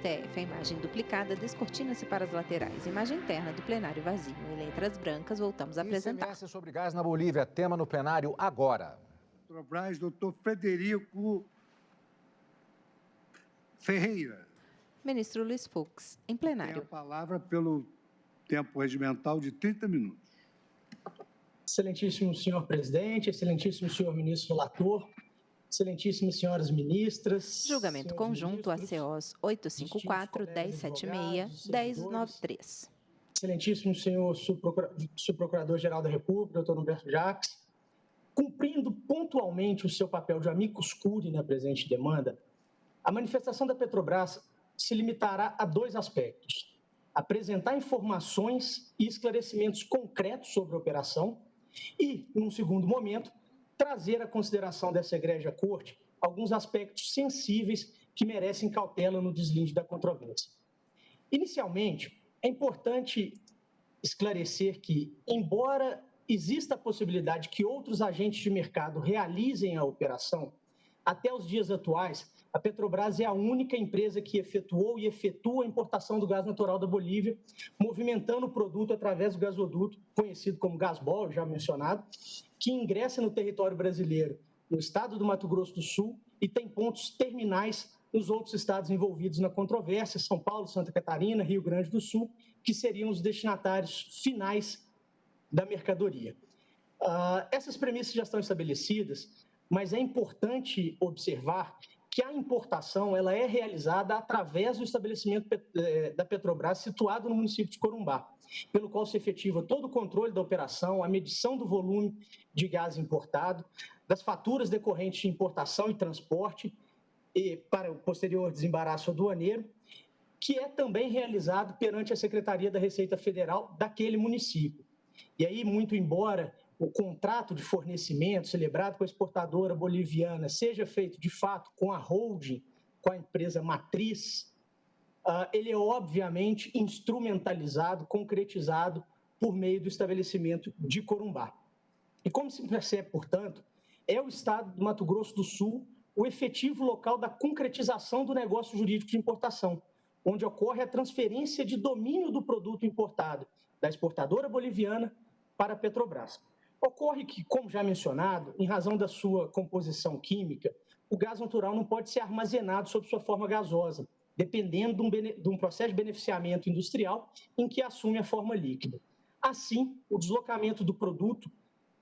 STF, a imagem duplicada descortina-se para as laterais. Imagem interna do plenário vazio. Em letras brancas, voltamos a apresentar. ICMS sobre gás na Bolívia, tema no plenário agora. Petrobras, doutor Frederico Ferreira. Ministro Luiz Fux, em Tem plenário. a palavra pelo tempo regimental de 30 minutos. Excelentíssimo senhor presidente, excelentíssimo senhor ministro relator, excelentíssimas senhoras ministras. Julgamento conjunto ACOs 854, distintos colegas 1076, advogados, 1093. Excelentíssimo senhor subprocurador-geral da República, doutor Humberto Jacques, cumprindo pontualmente o seu papel de amicus curiae na presente demanda, a manifestação da Petrobras se limitará a dois aspectos: apresentar informações e esclarecimentos concretos sobre a operação e, num segundo momento, trazer à consideração dessa egrégia corte alguns aspectos sensíveis que merecem cautela no deslinde da controvérsia. Inicialmente, é importante esclarecer que, embora exista a possibilidade que outros agentes de mercado realizem a operação, até os dias atuais, a Petrobras é a única empresa que efetuou e efetua a importação do gás natural da Bolívia, movimentando o produto através do gasoduto, conhecido como Gasbol, já mencionado, que ingressa no território brasileiro, no estado do Mato Grosso do Sul, e tem pontos terminais nos outros estados envolvidos na controvérsia, São Paulo, Santa Catarina, Rio Grande do Sul, que seriam os destinatários finais da mercadoria. Essas premissas já estão estabelecidas, mas é importante observar que a importação ela é realizada através do estabelecimento da Petrobras situado no município de Corumbá, pelo qual se efetiva todo o controle da operação, a medição do volume de gás importado, das faturas decorrentes de importação e transporte, e para o posterior desembaraço aduaneiro, que é também realizado perante a Secretaria da Receita Federal daquele município. E aí, muito embora o contrato de fornecimento celebrado com a exportadora boliviana seja feito, de fato, com a holding, com a empresa matriz, ele é obviamente instrumentalizado, concretizado por meio do estabelecimento de Corumbá. E como se percebe, portanto, é o estado do Mato Grosso do Sul o efetivo local da concretização do negócio jurídico de importação, onde ocorre a transferência de domínio do produto importado da exportadora boliviana para a Petrobras. Ocorre que, como já mencionado, em razão da sua composição química, o gás natural não pode ser armazenado sob sua forma gasosa, dependendo de um processo de beneficiamento industrial em que assume a forma líquida. Assim, o deslocamento do produto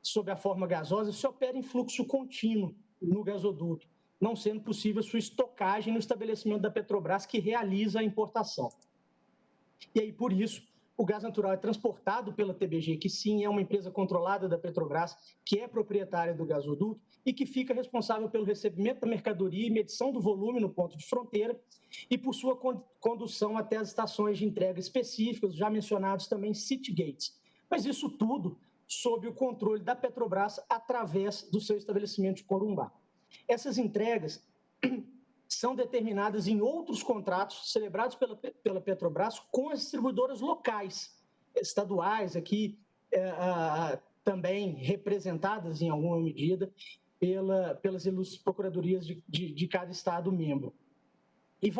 sob a forma gasosa se opera em fluxo contínuo no gasoduto, não sendo possível sua estocagem no estabelecimento da Petrobras que realiza a importação. E aí, por isso, o gás natural é transportado pela TBG, que sim é uma empresa controlada da Petrobras, que é proprietária do gasoduto e que fica responsável pelo recebimento da mercadoria e medição do volume no ponto de fronteira e por sua condução até as estações de entrega específicas, já mencionados também city gates. Mas isso tudo sob o controle da Petrobras através do seu estabelecimento de Corumbá. Essas entregas são determinadas em outros contratos celebrados pela Petrobras com as distribuidoras locais, estaduais, aqui também representadas em alguma medida pelas ilustres procuradorias de cada estado membro. E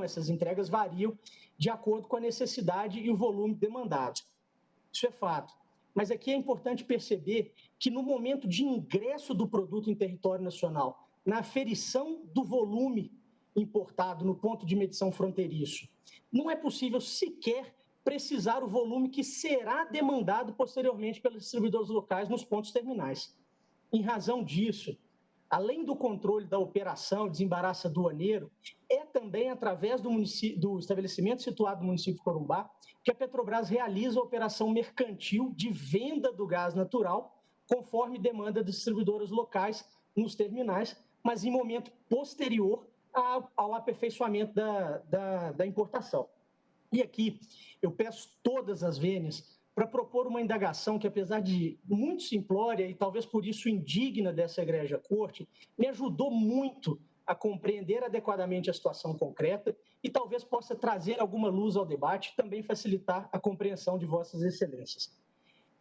essas entregas variam de acordo com a necessidade e o volume demandado. Isso é fato. Mas aqui é importante perceber que no momento de ingresso do produto em território nacional, na aferição do volume importado no ponto de medição fronteiriço, não é possível sequer precisar o volume que será demandado posteriormente pelos distribuidores locais nos pontos terminais. Em razão disso, além do controle da operação, desembaraço aduaneiro, é também através do estabelecimento situado no município de Corumbá que a Petrobras realiza a operação mercantil de venda do gás natural, conforme demanda das distribuidoras locais nos terminais, mas em momento posterior ao aperfeiçoamento da importação. E aqui eu peço todas as vênias para propor uma indagação que, apesar de muito simplória e talvez por isso indigna dessa egrégia corte, me ajudou muito a compreender adequadamente a situação concreta e talvez possa trazer alguma luz ao debate e também facilitar a compreensão de vossas excelências.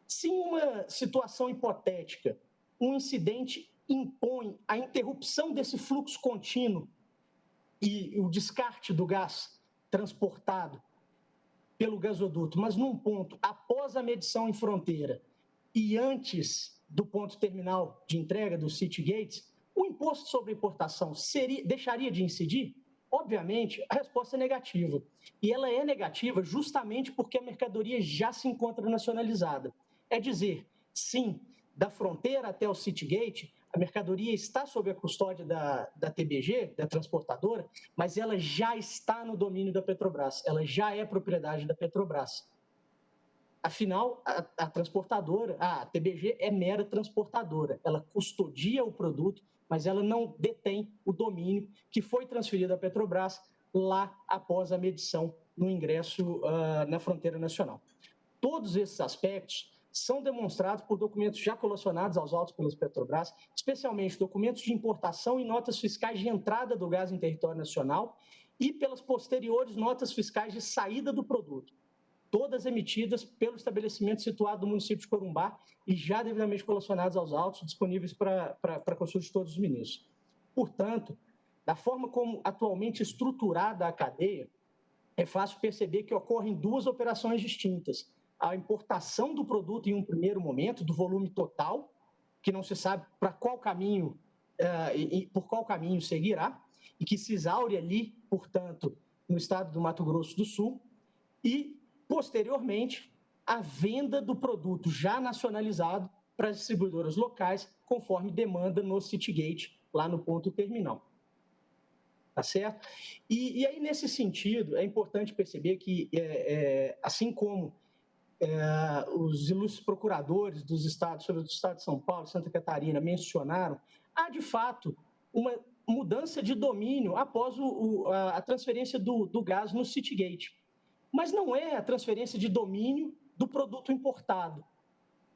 Se em uma situação hipotética, um incidente impõe a interrupção desse fluxo contínuo e o descarte do gás transportado pelo gasoduto, mas num ponto após a medição em fronteira e antes do ponto terminal de entrega do City Gates, o imposto sobre importação deixaria de incidir? Obviamente, a resposta é negativa. E ela é negativa justamente porque a mercadoria já se encontra nacionalizada. É dizer, sim, da fronteira até o City Gate, a mercadoria está sob a custódia da TBG, da transportadora, mas ela já está no domínio da Petrobras, ela já é propriedade da Petrobras. Afinal, a transportadora, a TBG é mera transportadora, ela custodia o produto, mas ela não detém o domínio que foi transferido à Petrobras lá após a medição no ingresso na fronteira nacional. Todos esses aspectos são demonstrados por documentos já colacionados aos autos pelas Petrobras, especialmente documentos de importação e notas fiscais de entrada do gás em território nacional e pelas posteriores notas fiscais de saída do produto, todas emitidas pelo estabelecimento situado no município de Corumbá e já devidamente colacionados aos autos, disponíveis para consulta de todos os ministros. Portanto, da forma como atualmente estruturada a cadeia, é fácil perceber que ocorrem duas operações distintas. A importação do produto em um primeiro momento, do volume total, que não se sabe para qual caminho e por qual caminho seguirá, e que se exaure ali, portanto, no estado do Mato Grosso do Sul, e, posteriormente, a venda do produto já nacionalizado para as distribuidoras locais, conforme demanda no Citygate, lá no ponto terminal. Tá certo? E aí, nesse sentido, é importante perceber que, assim como os ilustres procuradores dos estados, sobre o estado de São Paulo e Santa Catarina, mencionaram, há, de fato, uma mudança de domínio após a transferência do gás no Citygate. Mas não é a transferência de domínio do produto importado.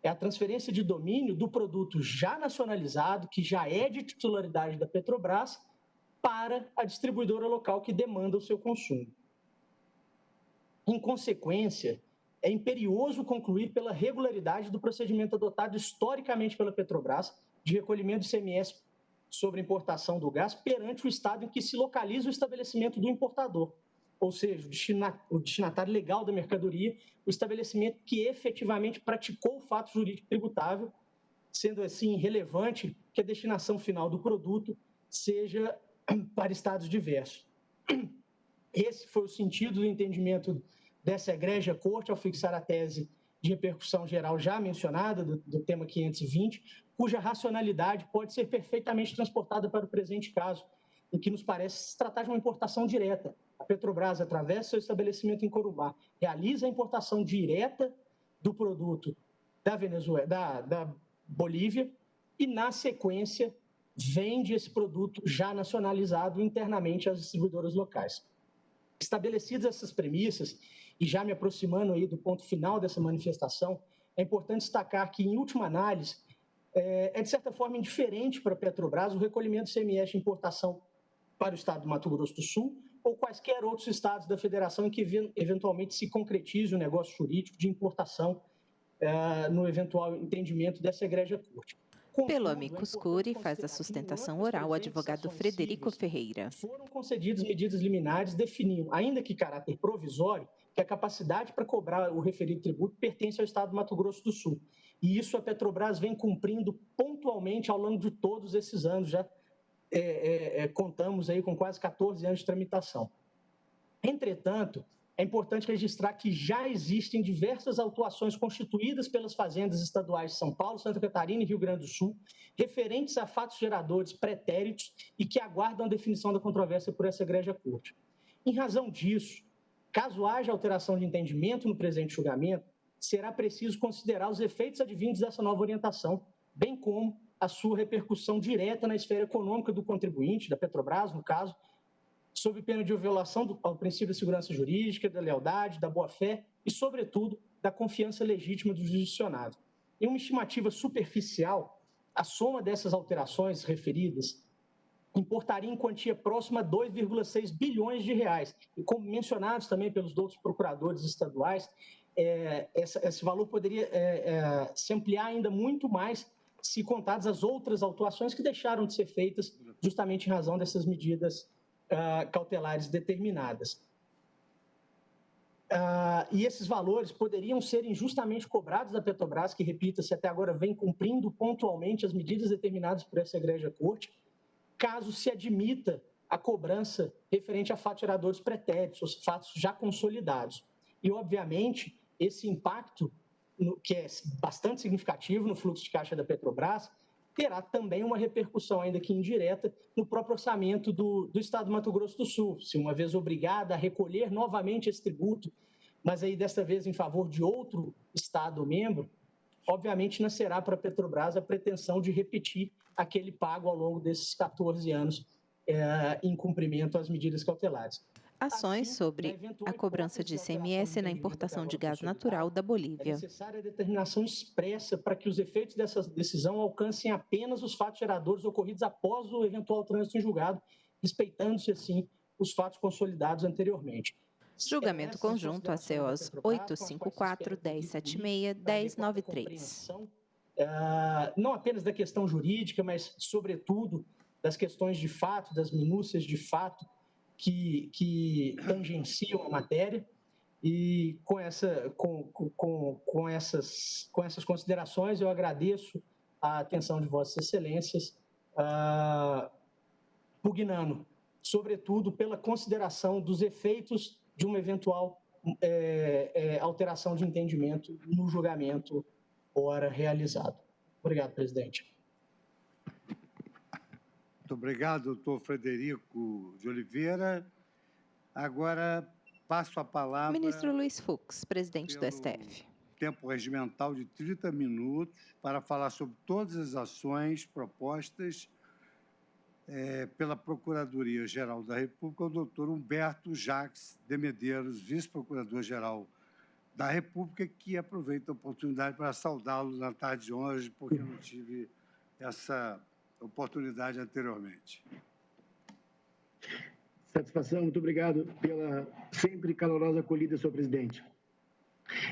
É a transferência de domínio do produto já nacionalizado, que já é de titularidade da Petrobras, para a distribuidora local que demanda o seu consumo. Em consequência, é imperioso concluir pela regularidade do procedimento adotado historicamente pela Petrobras de recolhimento de ICMS sobre a importação do gás perante o estado em que se localiza o estabelecimento do importador, ou seja, o destinatário legal da mercadoria, o estabelecimento que efetivamente praticou o fato jurídico tributável, sendo assim relevante que a destinação final do produto seja para estados diversos. Esse foi o sentido do entendimento dessa egrégia corte ao fixar a tese de repercussão geral já mencionada do tema 520, cuja racionalidade pode ser perfeitamente transportada para o presente caso, em que nos parece se tratar de uma importação direta. A Petrobras, através do seu estabelecimento em Corumbá, realiza a importação direta do produto da Venezuela, da Bolívia, e, na sequência, vende esse produto já nacionalizado internamente às distribuidoras locais. Estabelecidas essas premissas, e já me aproximando aí do ponto final dessa manifestação, é importante destacar que, em última análise, de certa forma indiferente para a Petrobras o recolhimento do ICMS de importação para o estado do Mato Grosso do Sul ou quaisquer outros estados da federação em que eventualmente se concretize o negócio jurídico de importação no eventual entendimento dessa egrégia corte. Pelo amicus curiae, faz a sustentação oral o advogado Frederico Ferreira. Foram concedidas medidas liminares, definiam, ainda que caráter provisório, que a capacidade para cobrar o referido tributo pertence ao estado do Mato Grosso do Sul. E isso a Petrobras vem cumprindo pontualmente ao longo de todos esses anos, já contamos aí com quase 14 anos de tramitação. Entretanto, é importante registrar que já existem diversas autuações constituídas pelas fazendas estaduais de São Paulo, Santa Catarina e Rio Grande do Sul, referentes a fatos geradores pretéritos e que aguardam a definição da controvérsia por essa egrégia corte. Em razão disso, caso haja alteração de entendimento no presente julgamento, será preciso considerar os efeitos advindos dessa nova orientação, bem como a sua repercussão direta na esfera econômica do contribuinte, da Petrobras, no caso, sob pena de violação ao princípio da segurança jurídica, da lealdade, da boa-fé e, sobretudo, da confiança legítima do jurisdicionado. Em uma estimativa superficial, a soma dessas alterações referidas importaria em quantia próxima a 2,6 bilhões de reais. E, como mencionados também pelos outros procuradores estaduais, esse valor poderia se ampliar ainda muito mais se contadas as outras autuações que deixaram de ser feitas justamente em razão dessas medidas cautelares determinadas. E esses valores poderiam ser injustamente cobrados da Petrobras, que, repita-se, até agora vem cumprindo pontualmente as medidas determinadas por essa egrégia corte, caso se admita a cobrança referente a fatos geradores pretéritos, os fatos já consolidados. E, obviamente, esse impacto, que é bastante significativo no fluxo de caixa da Petrobras, terá também uma repercussão, ainda que indireta, no próprio orçamento do Estado do Mato Grosso do Sul, se uma vez obrigada a recolher novamente esse tributo, mas aí desta vez em favor de outro Estado membro, obviamente nascerá para a Petrobras a pretensão de repetir aquele pago ao longo desses 14 anos em cumprimento às medidas cautelares. Ações sobre a cobrança de ICMS na importação de gás natural da Bolívia. É necessária a determinação expressa para que os efeitos dessa decisão alcancem apenas os fatos geradores ocorridos após o eventual trânsito em julgado, respeitando-se, assim, os fatos consolidados anteriormente. Julgamento conjunto ACOs 854, 1076, 1093. Não apenas da questão jurídica, mas, sobretudo, das questões de fato, das minúcias de fato, que tangenciam a matéria, e com essas considerações eu agradeço a atenção de Vossas Excelências, pugnando, sobretudo, pela consideração dos efeitos de uma eventual alteração de entendimento no julgamento ora realizado. Obrigado, presidente. Muito obrigado, doutor Frederico de Oliveira. Agora, passo a palavra... Ministro Luiz Fux, presidente do STF. Tempo regimental de 30 minutos para falar sobre todas as ações propostas pela Procuradoria-Geral da República, o doutor Humberto Jacques de Medeiros, vice-procurador-geral da República, que aproveita a oportunidade para saudá-lo na tarde de hoje, porque eu não tive essa oportunidade anteriormente. Satisfação, muito obrigado pela sempre calorosa acolhida, senhor presidente.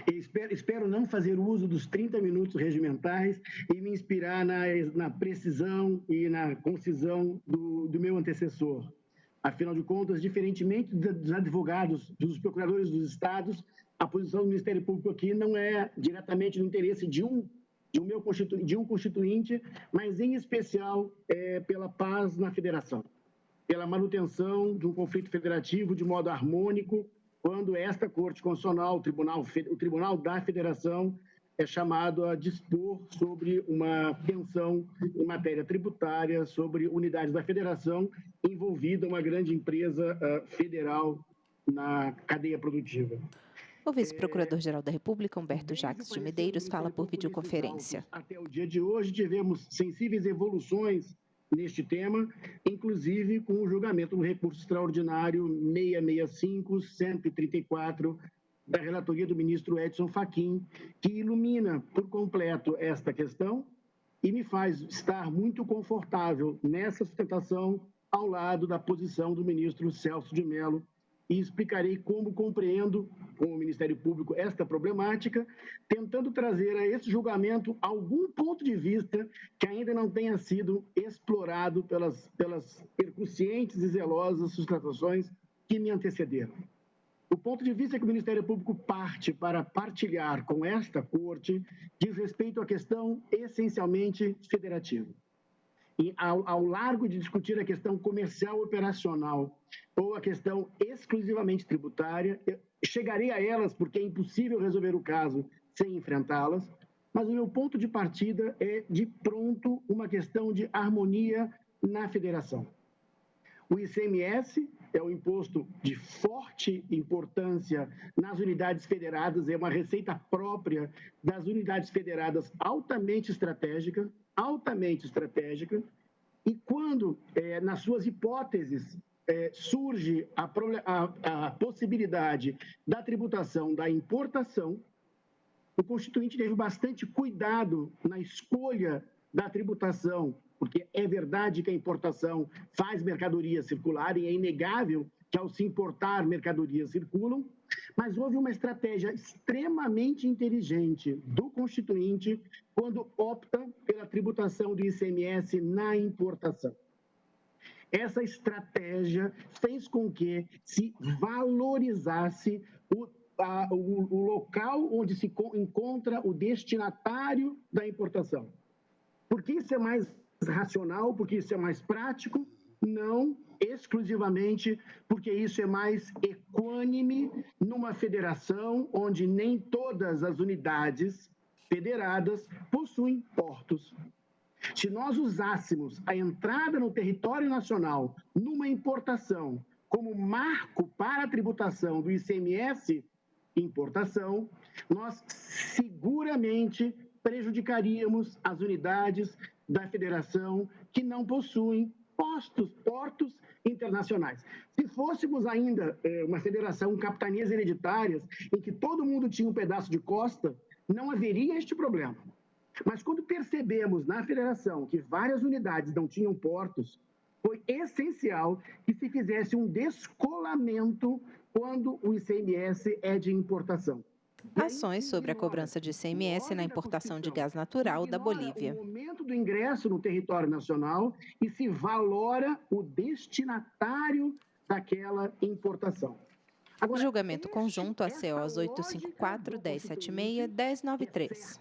Espero não fazer uso dos 30 minutos regimentais e me inspirar na precisão e na concisão do meu antecessor. Afinal de contas, diferentemente dos advogados, dos procuradores dos estados, a posição do Ministério Público aqui não é diretamente no interesse de um constituinte, mas em especial pela paz na federação, pela manutenção de um conflito federativo de modo harmônico, quando esta Corte Constitucional, o Tribunal da Federação, é chamado a dispor sobre uma pensão em matéria tributária, sobre unidades da federação envolvida uma grande empresa federal na cadeia produtiva. O vice-procurador-geral da República, Humberto Jacques de Medeiros, fala por videoconferência. Até o dia de hoje, tivemos sensíveis evoluções neste tema, inclusive com o julgamento do recurso extraordinário 665-134 da relatoria do ministro Edson Fachin, que ilumina por completo esta questão e me faz estar muito confortável nessa sustentação ao lado da posição do ministro Celso de Mello, e explicarei como compreendo com o Ministério Público esta problemática, tentando trazer a esse julgamento algum ponto de vista que ainda não tenha sido explorado pelas percussientes e zelosas sustentações que me antecederam. O ponto de vista que o Ministério Público parte para partilhar com esta Corte diz respeito à questão essencialmente federativa. E ao largo de discutir a questão comercial operacional ou a questão exclusivamente tributária, eu chegarei a elas porque é impossível resolver o caso sem enfrentá-las, mas o meu ponto de partida é, de pronto, uma questão de harmonia na federação. O ICMS é um imposto de forte importância nas unidades federadas, é uma receita própria das unidades federadas altamente estratégica, e quando, nas suas hipóteses, surge a possibilidade da tributação da importação, o Constituinte teve bastante cuidado na escolha da tributação, porque é verdade que a importação faz mercadorias circularem, é inegável que ao se importar mercadorias circulam, mas houve uma estratégia extremamente inteligente do Constituinte quando opta pela tributação do ICMS na importação. Essa estratégia fez com que se valorizasse o local onde se encontra o destinatário da importação. Porque isso é mais racional, porque isso é mais prático? Não exclusivamente porque isso é mais equânime numa federação onde nem todas as unidades federadas possuem portos. Se nós usássemos a entrada no território nacional numa importação como marco para a tributação do ICMS importação, nós seguramente prejudicaríamos as unidades da federação que não possuem portos internacionais. Se fôssemos ainda uma federação com capitanias hereditárias, em que todo mundo tinha um pedaço de costa, não haveria este problema. Mas quando percebemos na federação que várias unidades não tinham portos, foi essencial que se fizesse um descolamento quando o ICMS é de importação. Ações sobre a cobrança de ICMS na importação de gás natural da Bolívia. O momento do ingresso no território nacional e se valora o destinatário daquela importação. Agora, julgamento conjunto ACOs 854, 1076, 1093.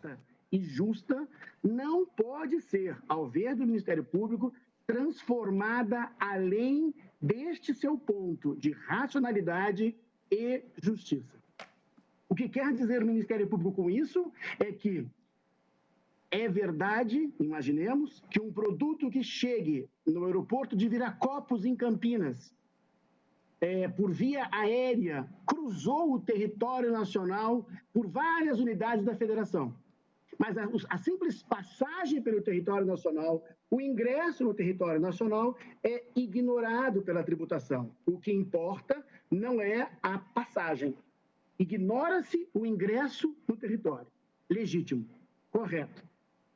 E justa não pode ser, ao ver do Ministério Público, transformada além deste seu ponto de racionalidade e justiça. O que quer dizer o Ministério Público com isso é que é verdade, imaginemos, que um produto que chegue no aeroporto de Viracopos, em Campinas, por via aérea, cruzou o território nacional por várias unidades da federação. Mas a simples passagem pelo território nacional, o ingresso no território nacional é ignorado pela tributação. O que importa não é a passagem. Ignora-se o ingresso no território. Legítimo, correto.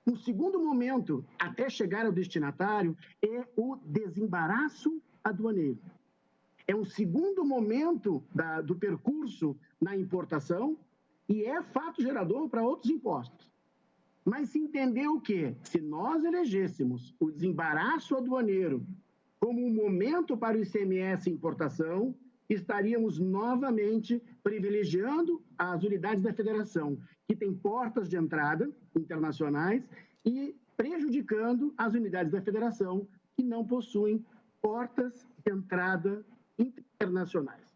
Um segundo momento, até chegar ao destinatário, é o desembaraço aduaneiro. É um segundo momento do percurso na importação e é fato gerador para outros impostos. Mas se entendeu que, se nós elegêssemos o desembaraço aduaneiro como um momento para o ICMS importação, estaríamos novamente privilegiando as unidades da federação, que têm portas de entrada internacionais, e prejudicando as unidades da federação, que não possuem portas de entrada internacionais.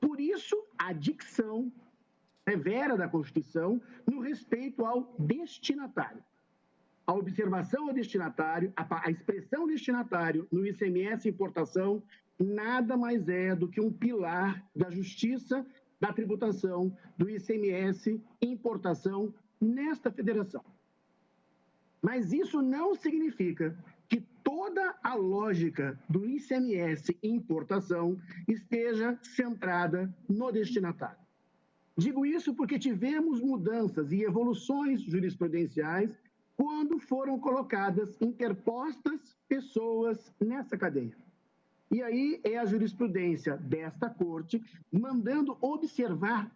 Por isso, a dicção severa da Constituição no respeito ao destinatário. A observação ao destinatário, a expressão destinatário no ICMS importação, nada mais é do que um pilar da justiça, da tributação, do ICMS importação nesta federação. Mas isso não significa que toda a lógica do ICMS importação esteja centrada no destinatário. Digo isso porque tivemos mudanças e evoluções jurisprudenciais quando foram colocadas, interpostas pessoas nessa cadeia. E aí é a jurisprudência desta corte mandando observar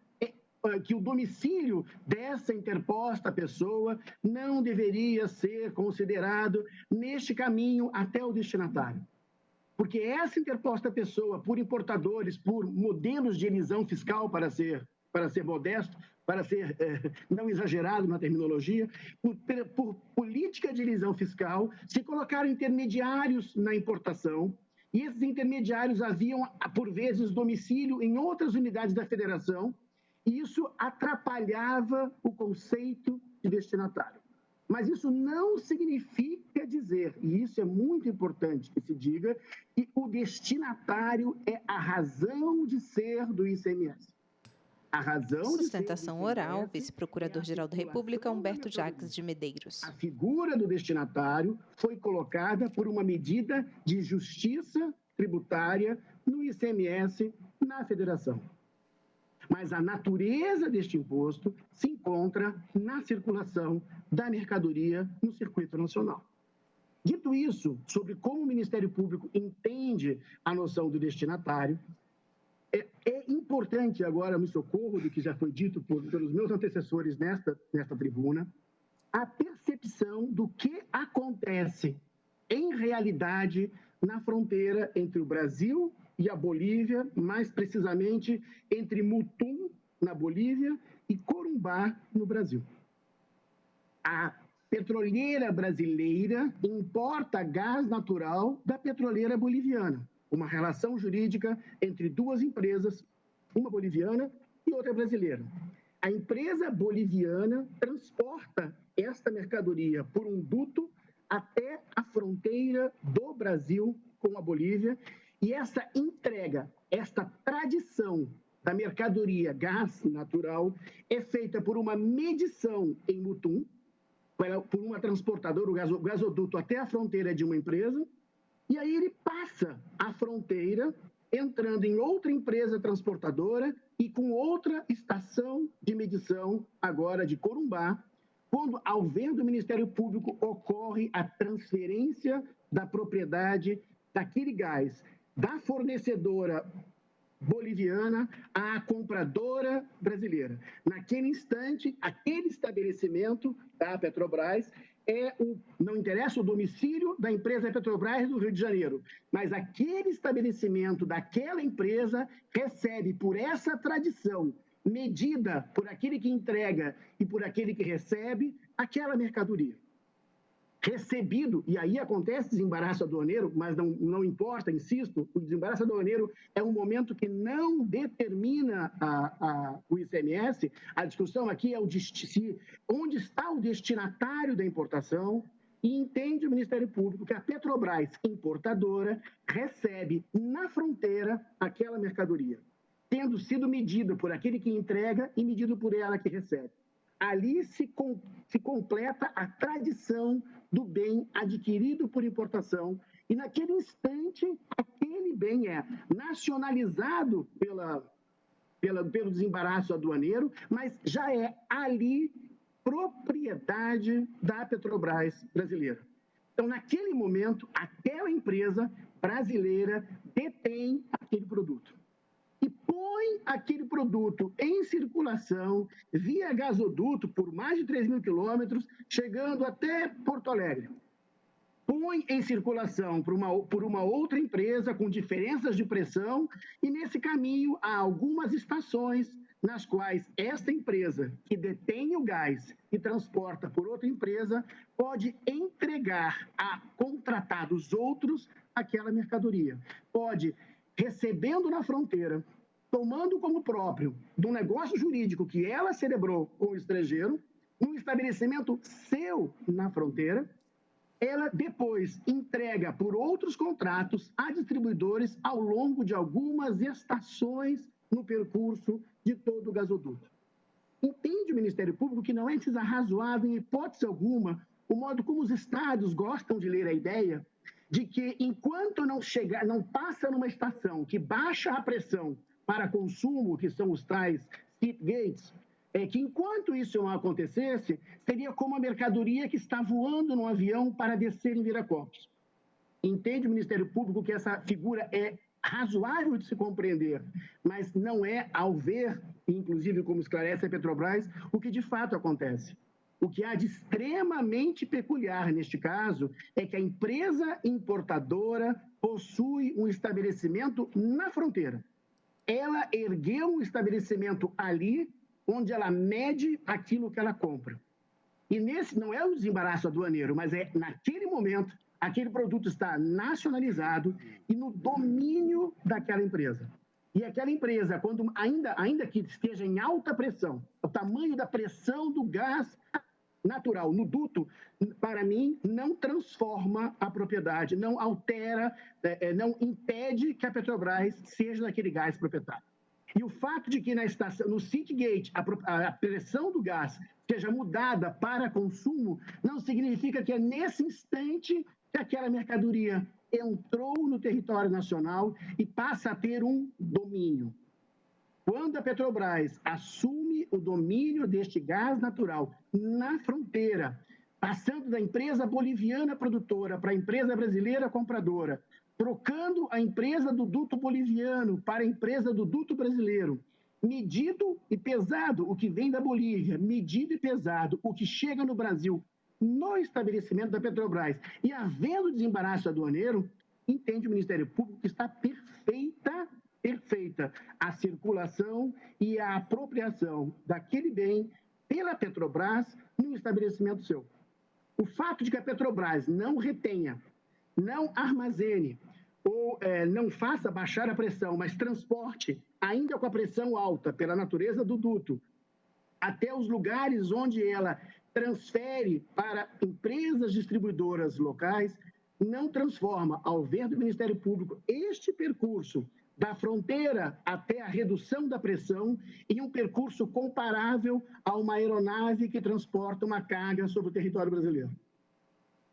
que o domicílio dessa interposta pessoa não deveria ser considerado neste caminho até o destinatário. Porque essa interposta pessoa, por importadores, por modelos de elisão fiscal, para ser modesto, para ser não exagerado na terminologia, por política de elisão fiscal, se colocaram intermediários na importação, e esses intermediários haviam, por vezes, domicílio em outras unidades da federação, e isso atrapalhava o conceito de destinatário. Mas isso não significa dizer, e isso é muito importante que se diga, que o destinatário é a razão de ser do ICMS. A razão Sustentação oral, vice-procurador-geral da República, Humberto Jacques de Medeiros. A figura do destinatário foi colocada por uma medida de justiça tributária no ICMS na federação. Mas a natureza deste imposto se encontra na circulação da mercadoria no circuito nacional. Dito isso, sobre como o Ministério Público entende a noção do destinatário, é importante, agora me socorro do que já foi dito pelos meus antecessores nesta tribuna, a percepção do que acontece em realidade na fronteira entre o Brasil e a Bolívia, mais precisamente entre Mutum na Bolívia e Corumbá no Brasil. A petroleira brasileira importa gás natural da petroleira boliviana, uma relação jurídica entre duas empresas, uma boliviana e outra brasileira. A empresa boliviana transporta esta mercadoria por um duto até a fronteira do Brasil com a Bolívia, e essa entrega, esta tradição da mercadoria gás natural é feita por uma medição em Mutum, por uma transportadora, o gasoduto até a fronteira de uma empresa, e aí ele passa a fronteira, entrando em outra empresa transportadora e com outra estação de medição, agora de Corumbá, quando, ao ver do Ministério Público, ocorre a transferência da propriedade daquele gás da fornecedora boliviana à compradora brasileira. Naquele instante, aquele estabelecimento da Petrobras não interessa o domicílio da empresa Petrobras do Rio de Janeiro, mas aquele estabelecimento daquela empresa recebe, por essa tradição, medida por aquele que entrega e por aquele que recebe, aquela mercadoria. Recebido, e aí acontece desembaraço aduaneiro, mas não importa, insisto, o desembaraço aduaneiro é um momento que não determina o ICMS. A discussão aqui é onde está o destinatário da importação, e entende o Ministério Público que a Petrobras, importadora, recebe na fronteira aquela mercadoria, tendo sido medida por aquele que entrega e medido por ela que recebe. Ali se completa a tradição do bem adquirido por importação, e naquele instante aquele bem é nacionalizado pelo desembaraço aduaneiro, mas já é ali propriedade da Petrobras brasileira. Então, naquele momento, aquela empresa brasileira detém aquele produto e põe aquele produto em circulação via gasoduto por mais de 3.000 quilômetros, chegando até Porto Alegre. Põe em circulação por uma outra empresa com diferenças de pressão, e nesse caminho há algumas estações nas quais esta empresa que detém o gás e transporta por outra empresa pode entregar a contratados outros aquela mercadoria. Pode, recebendo na fronteira, tomando como próprio do negócio jurídico que ela celebrou com o estrangeiro, num estabelecimento seu na fronteira, ela depois entrega por outros contratos a distribuidores ao longo de algumas estações no percurso de todo o gasoduto. Entende o Ministério Público que não é desarrazoado, em hipótese alguma, o modo como os estados gostam de ler a ideia de que, enquanto não passa numa estação que baixa a pressão para consumo, que são os tais tip gates, que enquanto isso não acontecesse, seria como a mercadoria que está voando num avião para descer em Viracopos. Entende o Ministério Público que essa figura é razoável de se compreender, mas não é, ao ver, inclusive como esclarece a Petrobras, o que de fato acontece. O que há de extremamente peculiar neste caso é que a empresa importadora possui um estabelecimento na fronteira. Ela ergueu um estabelecimento ali, onde ela mede aquilo que ela compra. E nesse não é o desembaraço aduaneiro, mas é naquele momento, aquele produto está nacionalizado e no domínio daquela empresa. E aquela empresa, quando ainda que esteja em alta pressão, o tamanho da pressão do gás natural no duto, para mim, não transforma a propriedade, não altera, não impede que a Petrobras seja daquele gás proprietário. E o fato de que na estação, no Citygate, a pressão do gás seja mudada para consumo, não significa que é nesse instante que aquela mercadoria entrou no território nacional e passa a ter um domínio. Quando a Petrobras assume o domínio deste gás natural na fronteira, passando da empresa boliviana produtora para a empresa brasileira compradora, trocando a empresa do duto boliviano para a empresa do duto brasileiro, medido e pesado o que vem da Bolívia, medido e pesado o que chega no Brasil, no estabelecimento da Petrobras, e havendo desembaraço aduaneiro, entende o Ministério Público que está perfeita perfeita a circulação e a apropriação daquele bem pela Petrobras no estabelecimento seu. O fato de que a Petrobras não retenha, não armazene ou não faça baixar a pressão, mas transporte, ainda com a pressão alta pela natureza do duto, até os lugares onde ela transfere para empresas distribuidoras locais, não transforma, ao ver do Ministério Público, este percurso da fronteira até a redução da pressão em um percurso comparável a uma aeronave que transporta uma carga sobre o território brasileiro.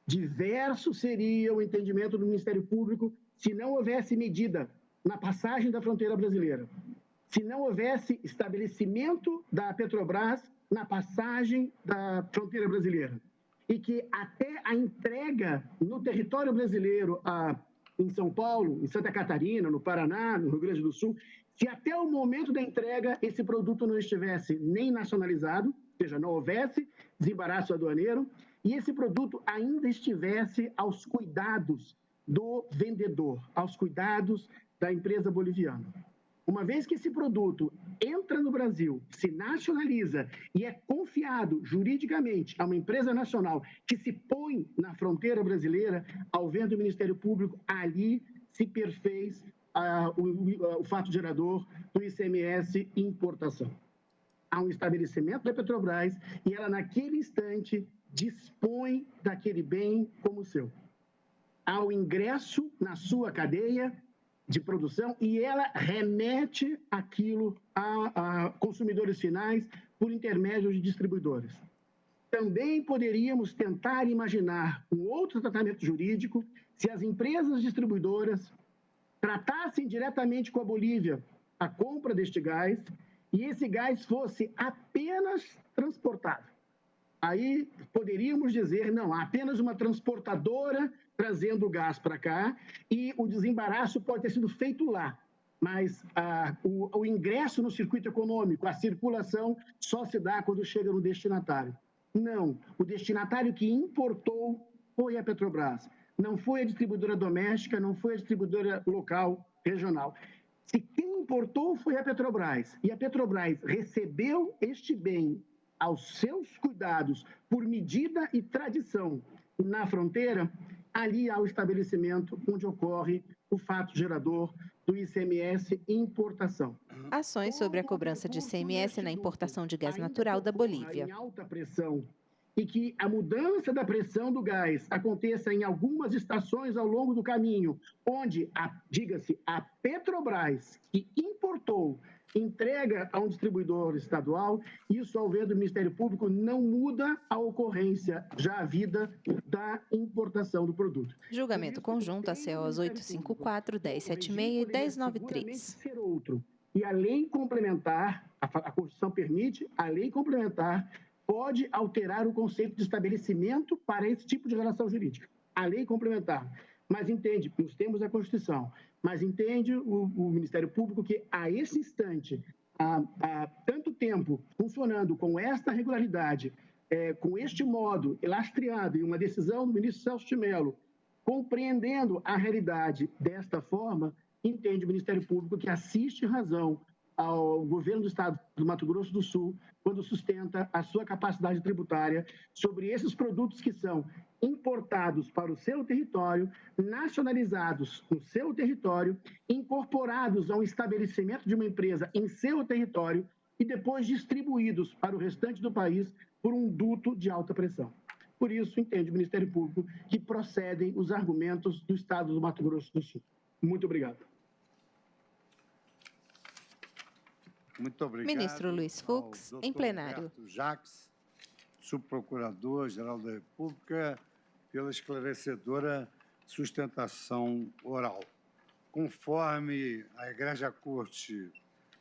Diverso seria o entendimento do Ministério Público se não houvesse medida na passagem da fronteira brasileira, se não houvesse estabelecimento da Petrobras na passagem da fronteira brasileira, e que até a entrega no território brasileiro, em São Paulo, em Santa Catarina, no Paraná, no Rio Grande do Sul, se até o momento da entrega esse produto não estivesse nem nacionalizado, ou seja, não houvesse desembaraço aduaneiro, e esse produto ainda estivesse aos cuidados do vendedor, aos cuidados da empresa boliviana. Uma vez que esse produto entra no Brasil, se nacionaliza e é confiado juridicamente a uma empresa nacional que se põe na fronteira brasileira, ao ver do Ministério Público, ali se perfez o fato gerador do ICMS importação. Há um estabelecimento da Petrobras e ela, naquele instante, dispõe daquele bem como seu. Há o ingresso na sua cadeia de produção e ela remete aquilo a consumidores finais por intermédio de distribuidores. Também poderíamos tentar imaginar um outro tratamento jurídico se as empresas distribuidoras tratassem diretamente com a Bolívia a compra deste gás e esse gás fosse apenas transportado. Aí poderíamos dizer, não, há apenas uma transportadora trazendo o gás para cá e o desembaraço pode ter sido feito lá. Mas o ingresso no circuito econômico, a circulação, só se dá quando chega no destinatário. Não, o destinatário que importou foi a Petrobras. Não foi a distribuidora doméstica, não foi a distribuidora local, regional. Se quem importou foi a Petrobras e a Petrobras recebeu este bem aos seus cuidados por medida e tradição na fronteira, ali há o estabelecimento onde ocorre o fato gerador do ICMS importação. Ações sobre a cobrança de ICMS na importação de gás natural da Bolívia. Em alta pressão e que a mudança da pressão do gás aconteça em algumas estações ao longo do caminho, onde, diga-se, a Petrobras, que importou, entrega a um distribuidor estadual, isso, ao ver do Ministério Público, não muda a ocorrência já havida da importação do produto. Julgamento conjunto ACOs 854, 1076 e 1093. Ser outro. E a lei complementar, a Constituição permite, a lei complementar pode alterar o conceito de estabelecimento para esse tipo de relação jurídica. A lei complementar. Mas entende, nos termos da Constituição, mas entende o Ministério Público que, a esse instante, há tanto tempo funcionando com esta regularidade, com este modo lastreado e uma decisão do ministro Celso de Mello, compreendendo a realidade desta forma, entende o Ministério Público que assiste razão ao governo do Estado do Mato Grosso do Sul quando sustenta a sua capacidade tributária sobre esses produtos que são importados para o seu território, nacionalizados no seu território, incorporados a um estabelecimento de uma empresa em seu território e depois distribuídos para o restante do país por um duto de alta pressão. Por isso, entende o Ministério Público que procedem os argumentos do Estado do Mato Grosso do Sul. Muito obrigado. Muito obrigado. Ministro Luiz Fux, em plenário. Roberto Jacques, subprocurador-geral da República, pela esclarecedora sustentação oral. Conforme a Egrégia Corte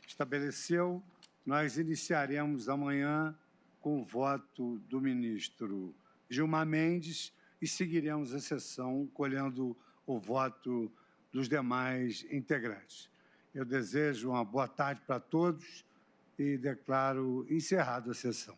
estabeleceu, nós iniciaremos amanhã com o voto do ministro Gilmar Mendes e seguiremos a sessão colhendo o voto dos demais integrantes. Eu desejo uma boa tarde para todos e declaro encerrada a sessão.